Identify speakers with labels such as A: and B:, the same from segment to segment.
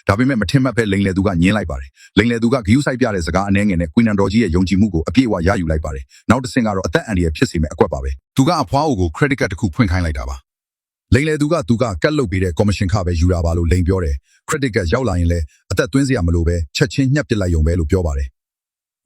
A: ဒါပေမဲ့မထင်မှတ်ပဲလိန်လေသူကညင်းလိုက်ပါတယ်လိန်လေသူကဂယူးဆိုင်ပြတဲ့စကားအနှဲငယ်နဲ့ကွီနန်တော်ကြီးရဲ့ယုံကြည်မှုကိုအပြည့်အဝရယူလိုက်ပါတယ်နောက်တစ်ဆင့်ကတော့အသက်အန္တရာယ်ဖြစ်စေမယ့်အကွက်ပါပဲသူကအဖွားအိုကို credit card တစ်ခုဖွင့်ခိုင်းလိုက်တာပါလိန်လေသူကကတ်လုတ်ပေးတဲ့ commission ခပဲယူတာပါလို့လိန်ပြောတယ် credit card ရောက်လာရင်လည်းအသက်သွင်းစရာမလိုပဲချက်ချင်းညှက်ပစ်လိုက်ရုံပဲလို့ပြောပါတယ်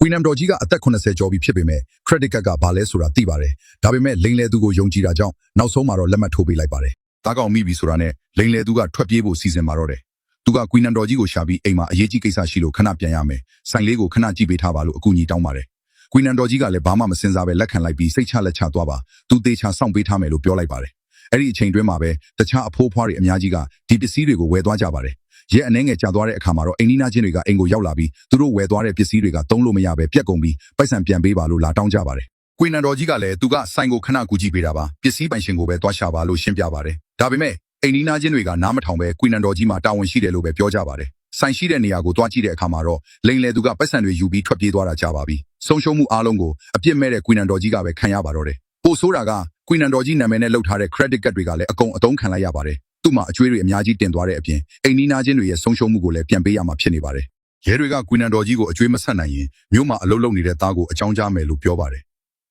A: ကွီနန်တော်ကြီးကအသက်80ကျော်ပြီဖြစ်ပေမဲ့ credit card ကဘာလဲဆိုတာသိပါတယ်ဒါပေမဲ့လိန်လေသူကိုယုံကြည်တာကြောင့်နောက်ဆုံးမှာတော့လက်မှတ်ထိုးပေးလိုက်ပါတယ်တားကောင်မိပြီဆိုတာနဲ့လိန်လေသူကထွက်ပြေးဖို့စီစဉ်มาတော့တယ်သူကကွီနန်တော်ကြီးကိုရှာပြီးအိမ်မှာအရေးကြီးကိစ္စရှိလို့ခဏပြန်ရမယ်ဆိုင်လေးကိုခဏကြည့်ပေးထားပါလို့အကူအညီတောင်းပါတယ်ကွီနန်တော်ကြီးကလည်းဘာမှမစင်စားပဲလက်ခံလိုက်ပြီးစိတ်ချလက်ချသွားပါသူသေချာစောင့်ပေးထားမယ်လို့ပြောလိုက်ပါတယ်အဲ့ဒီအချိန်တွင်းမှာပဲတခြားအဖိုးဖွားတွေအများကြီးကဒီပစ္စည်းတွေကိုဝယ်သွားကြပါတယ်ရဲအနှဲငယ်ကြာသွားတဲ့အခါမှာတော့အိမ်နီးနားချင်းတွေကအိမ်ကိုရောက်လာပြီးသူတို့ဝယ်သွားတဲ့ပစ္စည်းတွေကသုံးလို့မရပဲပြက်ကုန်ပြီးပိုက်ဆံပြန်ပေးပါလို့လာတောင်းကြပါတယ်ကွီနန်တော်ကြီးကလည်းသူကဆိုင်ကိုခဏကူကြည့်ပေးတာပါပစ္စည်းပိုင်ရှင်ကိုပဲသွားရှာပါလို့ရှင်းပြပါတယ်ဒါပေမဲ့အိမ်နီးနားချင်းတွေကနားမထောင်ပဲကွီနန်တော်ကြီးမှာတာဝန်ရှိတယ်လို့ပဲပြောကြပါတယ်ဆိုင်ရှိတဲ့နေရာကိုတွားကြည့်တဲ့အခါမှာတော့လိန်လေသူကပိုက်ဆံတွေယူပြီးထွက်ပြေးသွားတာကြားပါပြီဆုံးရှုံးမှုအားလုံးကိုအပြစ်မဲ့တဲ့ကွီနန်တော်ကြီးကပဲခံရပါတော့တယ်ပို့ဆိုးတာကကွီနန်တော်ကြီးနာမည်နဲ့လုပ်ထားတဲ့ credit card တွေကလည်းအကုန်အသုံးခံလိုက်ရပါတယ်သူ့မှာအကျွေးတွေအများကြီးတင်သွားတဲ့အပြင်အိမ်နီးနားချင်းတွေရဲ့ဆုံးရှုံးမှုကိုလည်းပြန်ပေးရမှာဖြစ်နေပါတယ်ရဲတွေကကွီနန်တော်ကြီးကိုအကျွေးမဆက်နိုင်ရင်မြို့မှာအလုပ်လုပ်နေတဲ့သားကိုအကြောင်းကြားမယ်လို့ပြောပါတယ်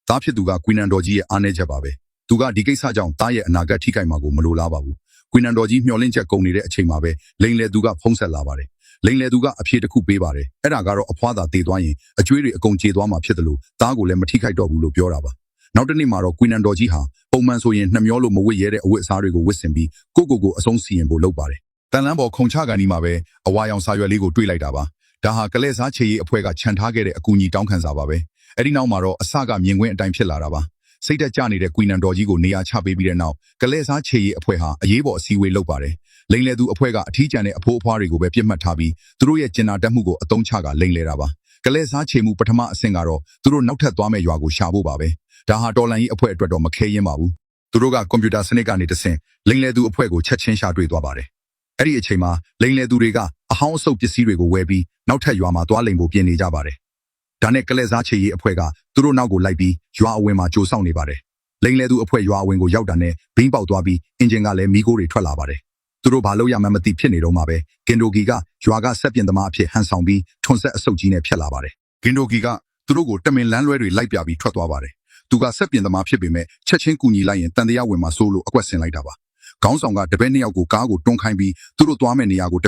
A: သားဖြစ်သူကကွီနန်တော်ကြီးရဲ့အားနည်းချက်ပါပဲသူကဒီကိစ္စကြောင့်သားရဲ့အနာဂတ်ထိခိုက်မှာကိုမလိုလားပါဘူးကွီနန်တော်ကြီးမျှော်လင့်ချက်ကုန်နေတဲ့အချိန်မှာပဲလိန်လေသူကဖုံးဆက်လာပါတယ်လိန်လေသူကအဖြေတစ်ခုပေးပါတယ်အဲ့ဒါကတော့အဖွားသာတည်သွားရင်အကျွေးတွေအကုန်ကျေသွားမှာဖြစ်တယ်လို့သားကိုလည်းမထိခိုက်တော့ဘူးလို့ပြောတာပါနောက်တစ်နေ့မှာတော့ကွီနန်တော်ကြီးဟာပုံမှန်ဆိုရင်နှမျောလို့မဝစ်ရဲတဲ့အဝတ်အစားတွေကိုဝတ်ဆင်ပြီးကိုအဆုံးစီရင်ဖို့လုပ်ပါတယ်တန်လန်းပေါ်ခုံချကန်ဒီမှာပဲအဝါရောင်စာရွက်လေးကိုတွေ့လိုက်တာပါဒါဟာကလဲစားချေရေးအဖွဲ့ကခြံထားခဲ့တဲ့အကူအညီတောင်းခံစာပါပဲအဲ့ဒီနောက်မှာတော့အစကမြင်ကွင်းအတိုင်းဖြစ်လာတာပါစိတ်သက်ကြနေတဲ့ကွီနန်တော်ကြီးကိုနေရာချပေးပြီးတဲ့နောက်ကလဲစားချေရေးအဖွဲ့ဟာအရေးပေါ်အစည်းအဝေးလုပ်ပါတယ်လိန်လေသူအဖွဲ့ကအထီးကျန်တဲ့အဖိုးအဖွားတွေကိုပဲပြစ်မှတ်ထားပြီးသူတို့ရဲ့ကျင်နာတက်မှုကိုအသုံးချကလိန်လေတာပါကလဲစားချေမှုပထမအဆင့်ကတော့သူတို့နောက်ထပ်သွားမဲ့ရွာကိုရှာဖို့ပါပဲဒါဟာတော်လန်ကြီးအဖွဲ့အတွက်တော့မခဲရင်ပါဘူးသူတို့ကကွန်ပျူတာစနစ်ကနေတဆင့်လိန်လေသူအဖွဲ့ကိုချက်ချင်းရှာတွေ့သွားပါတယ်အဲ့ဒီအချိန်မှာလိန်လေသူတွေကအဟောင်းအဆုပ်ပစ္စည်းတွေကိုဝယ်ပြီးနောက်ထပ်ရွာမှာသွားလိန်ဖို့ပြင်နေကြပါတယ်ဒါနဲ့ကလဲစားချေရေးအဖွဲ့ကသူတို့နောက်ကိုလိုက်ပြီးရွာအဝင်မှာကြိုးဆောင်နေပါတယ်လိန်လေသူအဖွဲ့ရွာအဝင်ကိုရောက်တာနဲ့ဘင်းပေါက်သွားပြီးအင်ဂျင်ကလည်းမီးခိုးတွေထွက်လာပါတယ်သူတို့ဘာလို့ရမှန်းမသိဖြစ်နေတော့မှပဲဂင်ဒိုဂီကရွာကဆက်ပြင်သမားအဖြစ်ဟန်ဆောင်ပြီးထွန်ဆက်အဆုပ်ကြီးနဲ့ဖျက်လာပါတယ်ဂင်ဒိုဂီကသူတို့ကိုတမင်လန်းလွဲတွေလိုက်ပြပြီးထွက်သွားပါတယ်သူကဆက်ပြင်သမားဖြစ်ပေမဲ့ချက်ချင်းကူညီလိုက်ရင်တန်တရားဝင်မှာစိုးလို့အကွက်ဆင်လိုက်တာပါခေါင်းဆောင်ကတပည့်နှစ်ယောက်ကိုကားကိုတွန်းခိုင်းပြီးသူတို့သွားမဲ့နေရာကို